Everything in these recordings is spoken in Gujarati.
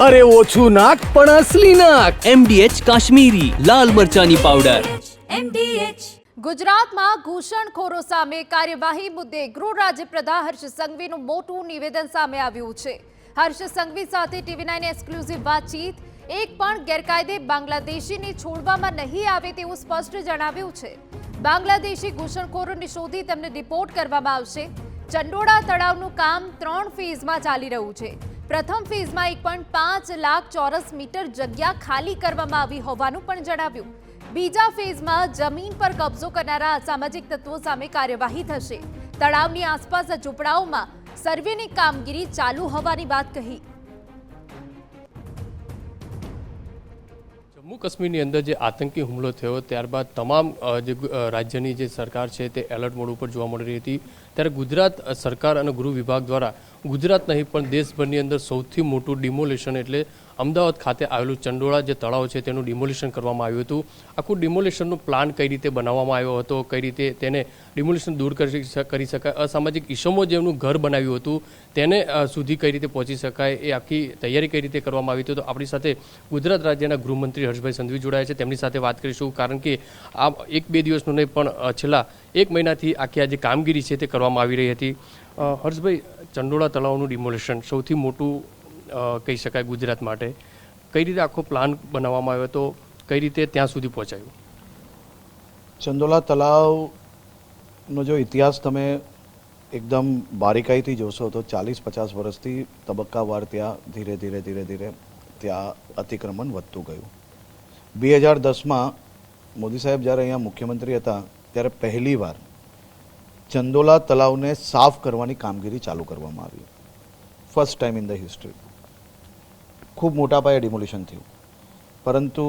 અરે ઓછું નાક પણ અસલી નાક. MDH કાશ્મીરી લાલ મરચાની પાવડર. ગુજરાતમાં ઘૂસણખોરો સામે કાર્યવાહી મુદ્દે ગૃહ રાજ્યપ્રધાન હર્ષ સંઘવીનું મોટું નિવેદન સામે આવ્યું છે. હર્ષ સંઘવી સાથે TV9 એક્સક્લુઝિવ વાતચીત. એક પણ ગેરકાયદે બાંગ્લાદેશીને છોડવામાં નહીં આવે તેવું સ્પષ્ટ જણાવ્યું છે. બાંગ્લાદેશી ઘૂસણખોરોને શોધી તેમને રિપોર્ટ કરવામાં આવશે. ચંડોળા તળાવનું કામ 3 ફેઝમાં ચાલી રહ્યું છે. પ્રથમ ફેઝમાં 1.5 લાખ ચોરસ મીટર જગ્યા ખાલી કરવામાં આવી હોવાનું પણ જણાવ્યું. બીજા ફેઝમાં જમીન પર કબજો કરનારા અસામાજિક તત્વો સામે કાર્યવાહી થશે. તળાવની આસપાસ ઝૂંપડાઓમાં સર્વેની કામગીરી ચાલુ હોવાની વાત કહી. જમ્મુ કાશ્મીરની અંદર જે આતંકી હુમલો થયો ત્યારબાદ તમામ જે રાજ્યની જે સરકાર છે તે એલર્ટ મોડ ઉપર જોવા મળી રહી હતી. ત્યારે ગુજરાત સરકાર અને ગૃહ વિભાગ દ્વારા ગુજરાત નહીં પણ દેશભરની અંદર સૌથી મોટું ડિમોલેશન એટલે અમદાવાદ ખાતે આવેલું ચંડોળા જે તળાવ છે તેનું ડિમોલેશન કરવામાં આવ્યું હતું. આખું ડિમોલેશનનો પ્લાન કઈ રીતે બનાવવામાં આવ્યો હતો, કઈ રીતે તેને ડિમોલેશન દૂર કરી શકાય, અસામાજિક ઇસમો જેમનું ઘર બનાવ્યું હતું તેને સુધી કઈ રીતે પહોંચી શકાય, એ આખી તૈયારી કઈ રીતે કરવામાં આવી હતી. તો આપણી સાથે ગુજરાત રાજ્યના ગૃહમંત્રી હર્ષભાઈ સંઘવી જોડાયા છે, તેમની સાથે વાત કરીશું. કારણ કે આ 1-2 દિવસનું નહીં પણ છેલ્લા 1 મહિનાથી આખી આ જે કામગીરી છે તે કરવામાં આવી રહી હતી. હર્ષભાઈ, ચંડોળા તળાવનું ડિમોલેશન સૌથી મોટું કહી શકાય ગુજરાત માટે. કઈ રીતે આખો પ્લાન બનાવવામાં આવ્યો હતો, કઈ રીતે ત્યાં સુધી પહોંચાયું? ચંડોળા તળાવનો જો ઇતિહાસ તમે એકદમ બારીકાઈથી જોશો તો 40-50 વર્ષથી તબક્કાવાર ત્યાં ધીરે ધીરે ત્યાં અતિક્રમણ વધતું ગયું. 2010માં મોદી સાહેબ જ્યારે અહીંયા મુખ્યમંત્રી હતા ત્યારે પહેલીવાર ચંડોળા તળાવને સાફ કરવાની કામગીરી ચાલુ કરવામાં આવી. First time in the history. ખૂબ મોટા પાયે ડિમોલિશન થયું, પરંતુ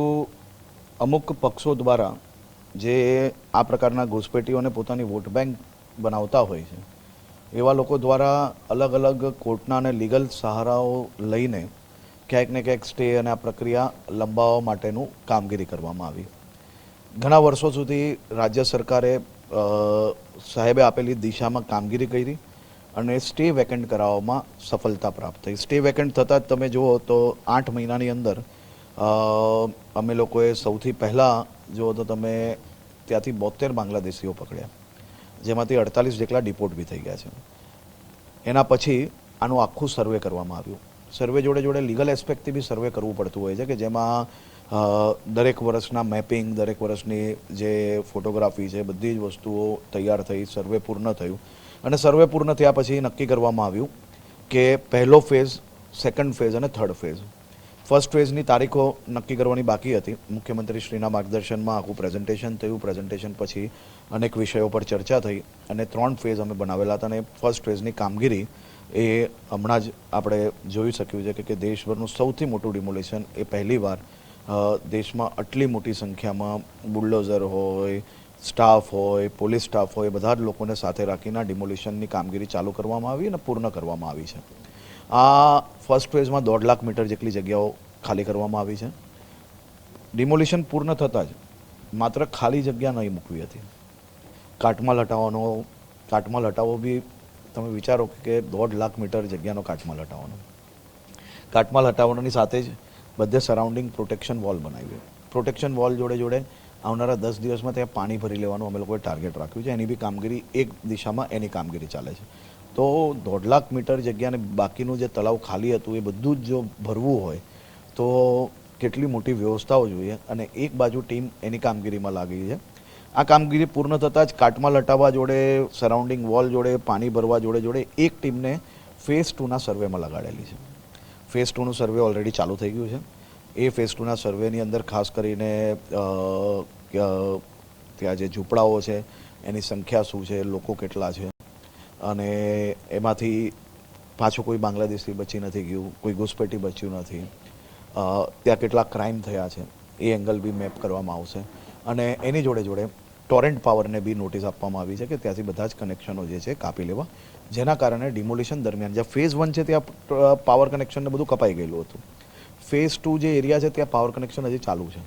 અમુક પક્ષો દ્વારા જે આ પ્રકારના ઘૂસપેટીઓને પોતાની વોટ બેંક બનાવતા હોય છે એવા લોકો દ્વારા અલગ અલગ કોર્ટના અને લીગલ સહારાઓ લઈને ક્યાંક ને ક્યાંક સ્ટે અને આ પ્રક્રિયા લંબાવવા માટેનું કામગીરી કરવામાં આવી. ઘણા વર્ષો સુધી રાજ્ય સરકારે સાહેબે આપેલી દિશામાં કામગીરી કરી અને સ્ટે વેકેન્ટ કરાવવામાં સફળતા પ્રાપ્ત થઈ. સ્ટે વેકેન્ટ થતાં જ તમે જુઓ તો 8 મહિનાની અંદર અમે લોકોએ સૌથી પહેલાં જુઓ તો તમે ત્યાંથી 72 બાંગ્લાદેશીઓ પકડ્યા, જેમાંથી 48 જેટલા ડિપોર્ટ બી થઈ ગયા છે. એના પછી આનું આખું સર્વે કરવામાં આવ્યું. સર્વે જોડે લીગલ એસ્પેક્ટથી બી સર્વે કરવું પડતું હોય છે કે જેમાં દરેક વર્ષના મેપિંગ, દરેક વર્ષની જે ફોટોગ્રાફી છે બધી જ વસ્તુઓ તૈયાર થઈ, સર્વે પૂર્ણ થયું. અને સર્વે પૂર્ણ થયા પછી નક્કી કરવામાં આવ્યું કે પહેલો ફેઝ, સેકન્ડ ફેઝ અને થર્ડ ફેઝ. ફર્સ્ટ ફેઝની તારીખો નક્કી કરવાની બાકી હતી. મુખ્યમંત્રી શ્રીના માર્ગદર્શનમાં આખું પ્રેઝન્ટેશન થયું. પ્રેઝન્ટેશન પછી અનેક વિષયો પર ચર્ચા થઈ અને 3 ફેઝ અમે બનાવેલા હતા. અને ફર્સ્ટ ફેઝની કામગીરી એ હમણાં જ આપણે જોઈ શક્યું છે કે દેશભરનું સૌથી મોટું ડિમોલેશન એ પહેલીવાર દેશમાં આટલી મોટી સંખ્યામાં બુલડોઝર હોય, સ્ટાફ હોય, પોલીસ સ્ટાફ હોય, બધા જ લોકોને સાથે રાખીને ડિમોલિશનની કામગીરી ચાલુ કરવામાં આવી અને પૂર્ણ કરવામાં આવી છે. આ ફર્સ્ટ ફેઝમાં 1.5 લાખ મીટર જેટલી જગ્યાઓ ખાલી કરવામાં આવી છે. ડિમોલિશન પૂર્ણ થતાં જ માત્ર ખાલી જગ્યા નહીં મૂકવી હતી, કાટમાળ હટાવવો બી તમે વિચારો કે 1.5 લાખ મીટર જગ્યાનો કાટમાળ હટાવવાનો. કાટમાળ હટાવવાની સાથે જ બધે સરાઉન્ડિંગ પ્રોટેક્શન વોલ બનાવી. પ્રોટેક્શન વોલ જોડે આવનારા 10 દિવસમાં ત્યાં પાણી ભરી લેવાનું અમે લોકોએ ટાર્ગેટ રાખ્યું છે. એની બી કામગીરી એક દિશામાં એની કામગીરી ચાલે છે. તો 1.5 લાખ મીટર જગ્યાને બાકીનું જે તળાવ ખાલી હતું એ બધું જ જો ભરવું હોય તો કેટલી મોટી વ્યવસ્થાઓ જોઈએ. અને એક બાજુ ટીમ એની કામગીરીમાં લાગી છે. આ કામગીરી પૂર્ણ થતાં જ કાટમાળ હટાવવા જોડે, સરાઉન્ડિંગ વોલ જોડે, પાણી ભરવા જોડે એક ટીમને ફેઝ 2ના સર્વેમાં લગાડેલી છે. ફેઝ 2નું સર્વે ઓલરેડી ચાલુ થઈ ગયું છે. એ ફેઝ 2ના સર્વેની અંદર ખાસ કરીને ત્યાં જે ઝૂંપડાઓ છે એની સંખ્યા શું છે, લોકો કેટલા છે, અને એમાંથી પાછું કોઈ બાંગ્લાદેશી બચી નથી ગયું, કોઈ ઘૂસપેટી બચ્યું નથી, ત્યાં કેટલા ક્રાઇમ થયા છે એ એંગલ બી મેપ કરવામાં આવશે. અને એની જોડે ટોરેન્ટ પાવરને બી નોટિસ આપવામાં આવી છે કે ત્યાંથી બધા જ કનેક્શનો જે છે કાપી લેવા, જેના કારણે ડિમોલિશન દરમિયાન જ્યાં ફેઝ 1 છે ત્યાં પાવર કનેક્શનને બધું કપાઈ ગયેલું હતું. ફેઝ 2 જે એરિયા છે ત્યાં પાવર કનેક્શન હજી ચાલુ છે.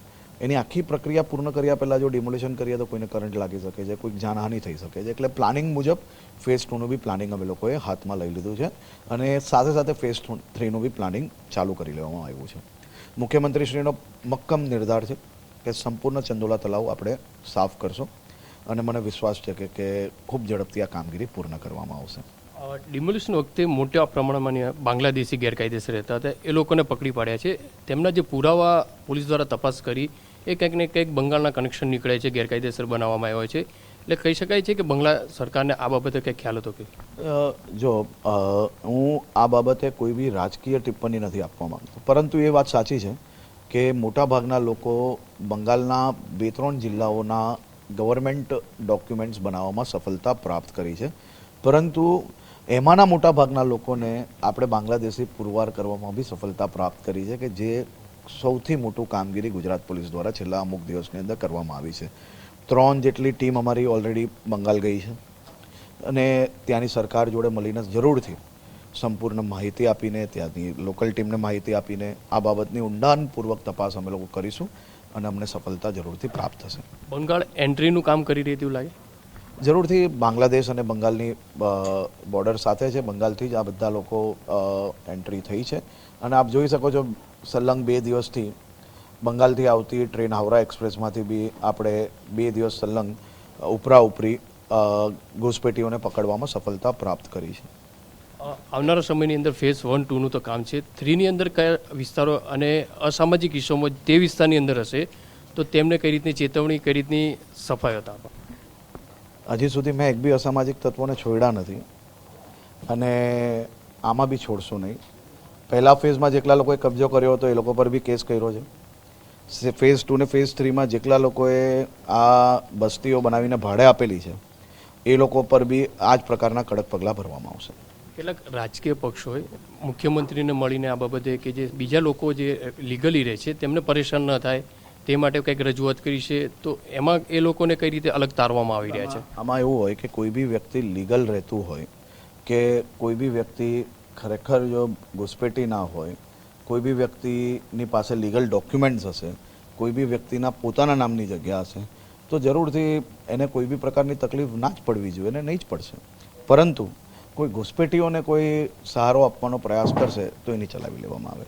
એની આખી પ્રક્રિયા પૂર્ણ કર્યા પહેલાં જો ડિમોલિશન કરીએ તો કોઈને કરંટ લાગી શકે છે, કોઈક જાનહાનિ થઈ શકે છે. એટલે પ્લાનિંગ મુજબ ફેઝ 2નું બી પ્લાનિંગ અમે લોકોએ હાથમાં લઈ લીધું છે અને સાથે સાથે ફેઝ 3નું બી પ્લાનિંગ ચાલુ કરી લેવામાં આવ્યું છે. મુખ્યમંત્રીશ્રીનો મક્કમ નિર્ધાર છે કે સંપૂર્ણ ચંદોલા તલાવ આપણે સાફ કરશો અને મને વિશ્વાસ છે કે ખૂબ ઝડપથી આ કામગીરી પૂર્ણ કરવામાં આવશે. ડિમોલિશન વખતે મોટા પ્રમાણમાં બાંગ્લાદેશી ગેરકાયદેસર રહેતા હતા, એ લોકોને પકડી પાડ્યા છે. તેમના જે પુરાવા પોલીસ દ્વારા તપાસ કરી એ કંઈક ને કંઈક બંગાળના કનેક્શન નીકળે છે, ગેરકાયદેસર બનાવવામાં આવ્યા છે. એટલે કહી શકાય છે કે બંગલા સરકારને આ બાબતે કંઈક ખ્યાલ હતો કે જો હું આ બાબતે કોઈ બી રાજકીય ટિપ્પણી નથી આપવા માંગતો, પરંતુ એ વાત સાચી છે કે મોટાભાગના લોકો બંગાળના 2-3 જિલ્લાઓના ગવર્મેન્ટ ડોક્યુમેન્ટ્સ બનાવવામાં સફળતા પ્રાપ્ત કરી છે, પરંતુ એમાંના મોટાભાગના લોકોને આપણે બાંગ્લાદેશી પુરવાર કરવામાં બી સફળતા પ્રાપ્ત કરી છે, કે જે સૌથી મોટું કામગીરી ગુજરાત પોલીસ દ્વારા છેલ્લા અમુક દિવસની અંદર કરવામાં આવી છે. 3 જેટલી ટીમ અમારી ઓલરેડી બંગાળ ગઈ છે અને ત્યાંની સરકાર જોડે મળીને જરૂરથી સંપૂર્ણ માહિતી આપીને, ત્યાંની લોકલ ટીમને માહિતી આપીને આ બાબતની ઊંડાણપૂર્વક તપાસ અમે લોકો કરીશું અને અમને સફળતા જરૂરથી પ્રાપ્ત થશે. બંગાળ એન્ટ્રીનું કામ કરી રહી તેવું લાગે? જરૂરથી બાંગ્લાદેશ અને બંગાળની બોર્ડર સાથે છે, બંગાળથી જ આ બધા લોકો એન્ટ્રી થઈ છે અને આપ જોઈ શકો છો સલંગ 2 દિવસથી બંગાળથી આવતી ટ્રેન હાવરા એક્સપ્રેસમાંથી બી આપણે 2 દિવસ સલંગ ઉપરી ઘૂસપેટીઓને પકડવામાં સફળતા પ્રાપ્ત કરી છે. આવનારા સમયની અંદર ફેઝ 1-2નું તો કામ છે. 3ની અંદર કયા વિસ્તારો અને અસામાજિક ઇસ્યુમાં તે વિસ્તારની અંદર હશે તો તેમને કઈ રીતની ચેતવણી, કઈ રીતની સફાઈ હતા? હજી સુધી મેં એક બી અસામાજિક તત્વોને છોડ્યા નથી અને આમાં બી છોડશું નહીં. પહેલા ફેઝમાં જેટલા લોકોએ કબજો કર્યો હતો એ લોકો પર બી કેસ કર્યો છે. ફેઝ 2 ને ફેઝ 3માં જેટલા લોકોએ આ બસ્તીઓ બનાવીને ભાડે આપેલી છે એ લોકો પર બી આ જ પ્રકારના કડક પગલાં ભરવામાં આવશે. કેટલાક રાજકીય પક્ષોએ મુખ્યમંત્રીને મળીને આ બાબતે કે જે બીજા લોકો જે લીગલી રહે છે તેમને પરેશાન ન થાય તે માટે કંઈક રજૂઆત કરી છે, તો એમાં એ લોકોને કઈ રીતે અલગ તારવામાં આવી રહ્યા છે? આમાં એવું હોય કે કોઈ બી વ્યક્તિ લીગલ રહેતું હોય કે કોઈ બી વ્યક્તિ ખરેખર જો ઘૂસપેટી ના હોય, કોઈ બી વ્યક્તિની પાસે લીગલ ડોક્યુમેન્ટ્સ હશે, કોઈ બી વ્યક્તિના પોતાના નામની જગ્યા હશે, તો જરૂરથી એને કોઈ બી પ્રકારની તકલીફ ના જ પડવી જોઈએ અને નહીં જ પડશે. પરંતુ કોઈ ઘૂસપેટીઓને કોઈ સહારો આપવાનો પ્રયાસ કરશે તો એની ચલાવી લેવામાં આવે.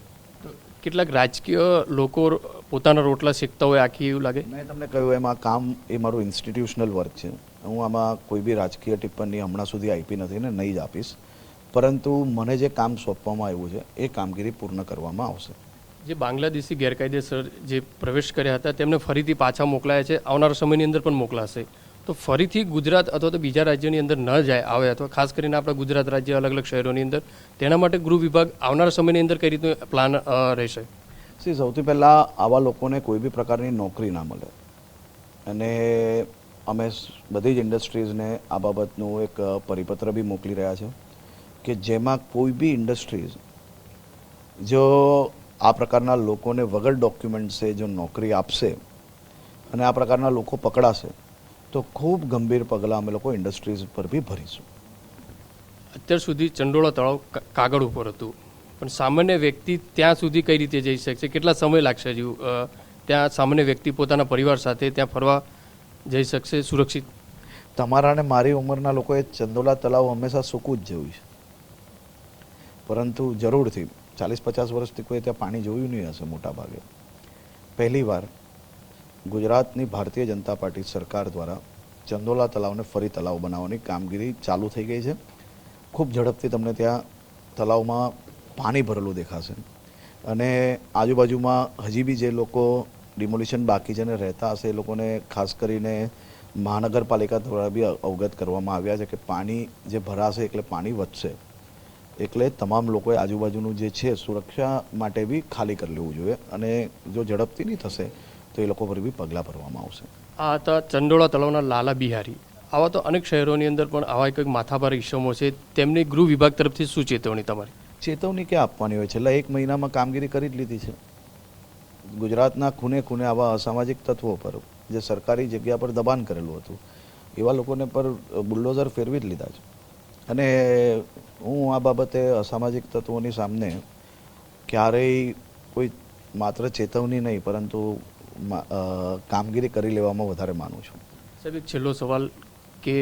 કેટલાક રાજકીય લોકો પોતાના રોટલા શેકતા હોય આખી એવું લાગે? મેં તમને કહ્યું એમ આ કામ એ મારું ઇન્સ્ટિટ્યુશનલ વર્ક છે. હું આમાં કોઈ બી રાજકીય ટિપ્પણી હમણાં સુધી આપી નથી ને નહીં જ આપીશ, પરંતુ મને જે કામ સોંપવામાં આવ્યું છે એ કામગીરી પૂર્ણ કરવામાં આવશે. જે બાંગ્લાદેશી ગેરકાયદેસર જે પ્રવેશ કર્યા હતા તેમને ફરીથી પાછા મોકલાયા છે, આવનારા સમયની અંદર પણ મોકલાશે, તો ફરીથી ગુજરાત અથવા તો બીજા રાજ્યોની અંદર ન જાય આવે, અથવા ખાસ કરીને આપણા ગુજરાત રાજ્ય અલગ અલગ શહેરોની અંદર, તેના માટે ગૃહ વિભાગ આવનારા સમયની અંદર કઈ રીતનું પ્લાન રહેશે? સૌથી પહેલાં આવા લોકોને કોઈ બી પ્રકારની નોકરી ના મળે અને અમે બધી જ ઇન્ડસ્ટ્રીઝને આ બાબતનું એક પરિપત્ર બી મોકલી રહ્યા છે કે જેમાં કોઈ બી ઇન્ડસ્ટ્રીઝ જો આ પ્રકારના લોકોને વગર ડોક્યુમેન્ટ્સે જો નોકરી આપશે અને આ પ્રકારના લોકો પકડાશે તો ખૂબ ગંભીર પગલાં અમે લોકો ઇન્ડસ્ટ્રીઝ પર બી ભરીશું. અત્યાર સુધી ચંડોળા તળાવ કાગળ ઉપર હતું, પણ સામાન્ય વ્યક્તિ ત્યાં સુધી કઈ રીતે જઈ શકશે? કેટલા સમય લાગશે હજુ ત્યાં સામાન્ય વ્યક્તિ પોતાના પરિવાર સાથે ત્યાં ફરવા જઈ શકશે સુરક્ષિત? તમારા અને મારી ઉંમરના લોકોએ ચંદોલા તળાવ હંમેશા સૂકું જ જોયું છે, પરંતુ જરૂરથી 40-50 વર્ષથી કોઈ ત્યાં પાણી જોયું નહીં હશે મોટા ભાગે. પહેલીવાર ગુજરાતની ભારતીય જનતા પાર્ટી સરકાર દ્વારા ચંદોલા તળાવને ફરી તળાવ બનાવવાની કામગીરી ચાલુ થઈ ગઈ છે. ખૂબ ઝડપથી તમને ત્યાં તળાવમાં પાણી ભરેલું દેખાશે અને આજુબાજુમાં હજી બી જે લોકો ડિમોલિશન બાકી છે ને રહેતા હશે એ લોકોને ખાસ કરીને મહાનગરપાલિકા દ્વારા બી અવગત કરવામાં આવ્યા છે કે પાણી જે ભરાશે એટલે પાણી વધશે, એટલે તમામ લોકોએ આજુબાજુનું જે છે સુરક્ષા માટે બી ખાલી કરી લેવું જોઈએ અને જો ઝડપથી નહીં થશે તો એ લોકો પર બી પગલાં ભરવામાં આવશે. આ હતા ચંડોળા તળાવના લાલા બિહારી. આવા તો અનેક શહેરોની અંદર પણ આવા કંઈક માથાભારે ઇસમો છે, તેમની ગૃહ વિભાગ તરફથી શું ચેતવણી તમારી? ચેતવણી ક્યાં આપવાની હોય? છેલ્લા 1 મહિનામાં કામગીરી કરી જ લીધી છે. ગુજરાતના ખૂણે ખૂણે આવા અસામાજિક તત્વો પર જે સરકારી જગ્યા પર દબાણ કરેલું હતું એવા લોકોને પર બુલડોઝર ફેરવી જ લીધા છે અને હું આ બાબતે અસામાજિક તત્વોની સામે ક્યારેય કોઈ માત્ર ચેતવણી નહીં પરંતુ કામગીરી કરી લેવામાં વધારે માનું છું. સાહેબ એક છેલ્લો સવાલ કે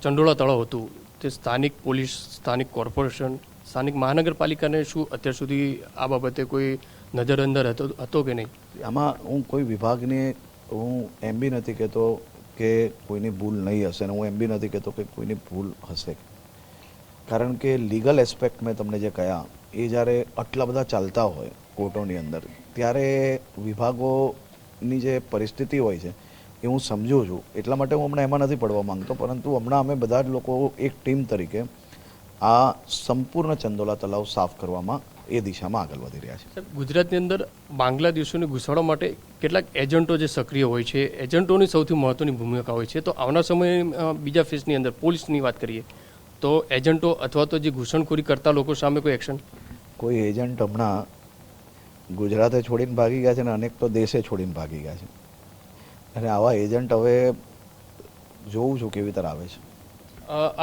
ચંડોળા તળાવ હતું તે સ્થાનિક પોલીસ, સ્થાનિક કોર્પોરેશન, સ્થાનિક મહાનગરપાલિકાને શું અત્યાર સુધી આ બાબતે કોઈ નજર અંદર હતો કે નહીં? આમાં હું કોઈ વિભાગને હું એમ બી નથી કહેતો કે કોઈની ભૂલ નહીં હશે અને હું એમ બી નથી કહેતો કે કોઈની ભૂલ હશે, કારણ કે લીગલ એસ્પેક્ટ મેં તમને જે કહ્યા એ જ્યારે આટલા બધા ચાલતા હોય કોર્ટોની અંદર ત્યારે વિભાગોની જે પરિસ્થિતિ હોય છે એ હું સમજું છું. એટલા માટે હું હમણાં એમાં નથી પડવા માંગતો, પરંતુ હમણાં અમે બધા જ લોકો એક ટીમ તરીકે આ સંપૂર્ણ ચંદોલા તલાવ સાફ કરવામાં એ દિશામાં આગળ વધી રહ્યા છે. સાહેબ ગુજરાતની અંદર બાંગ્લાદેશોને ઘુસાડવા માટે કેટલાક એજન્ટો જે સક્રિય હોય છે, એજન્ટોની સૌથી મહત્વની ભૂમિકા હોય છે. તો આવનાર સમયે બીજા ફેઝની અંદર પોલીસની વાત કરીએ તો એજન્ટો અથવા તો જે ઘૂસણખોરી કરતા લોકો સામે કોઈ એક્શન? કોઈ એજન્ટ હમણાં ગુજરાતે છોડીને ભાગી ગયા છે અને અનેક તો દેશે છોડીને ભાગી ગયા છે, અને આવા એજન્ટ હવે જોઉં છું કેવી રીતે આવે છે.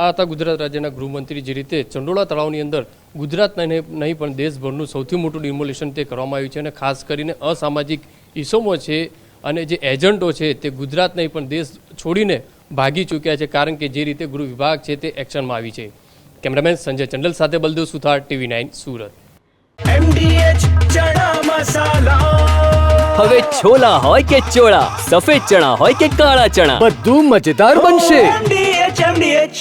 આ હતા ગુજરાત રાજ્યના ગૃહમંત્રી. જે રીતે ચંડોળા તળાવની અંદર ગુજરાતના નહીં પણ દેશભરનું સૌથી મોટું ડિમોલિશન તે કરવામાં આવ્યું છે, અને ખાસ કરીને અસામાજિક ઇસમો છે અને જે એજન્ટો છે તે ગુજરાત નહીં પણ દેશ છોડીને ભાગી ચૂક્યા છે, કારણ કે જે રીતે ગૃહ વિભાગ છે તે એક્શનમાં આવી છે. કેમેરામેન સંજય ચંડલ સાથે બલદેવ સુથાર, TV9 સુરત. હવે છોલા હોય કે ચોળા, સફેદ ચણા હોય કે કાળા ચણા, બધું મજેદાર બનશે. MDH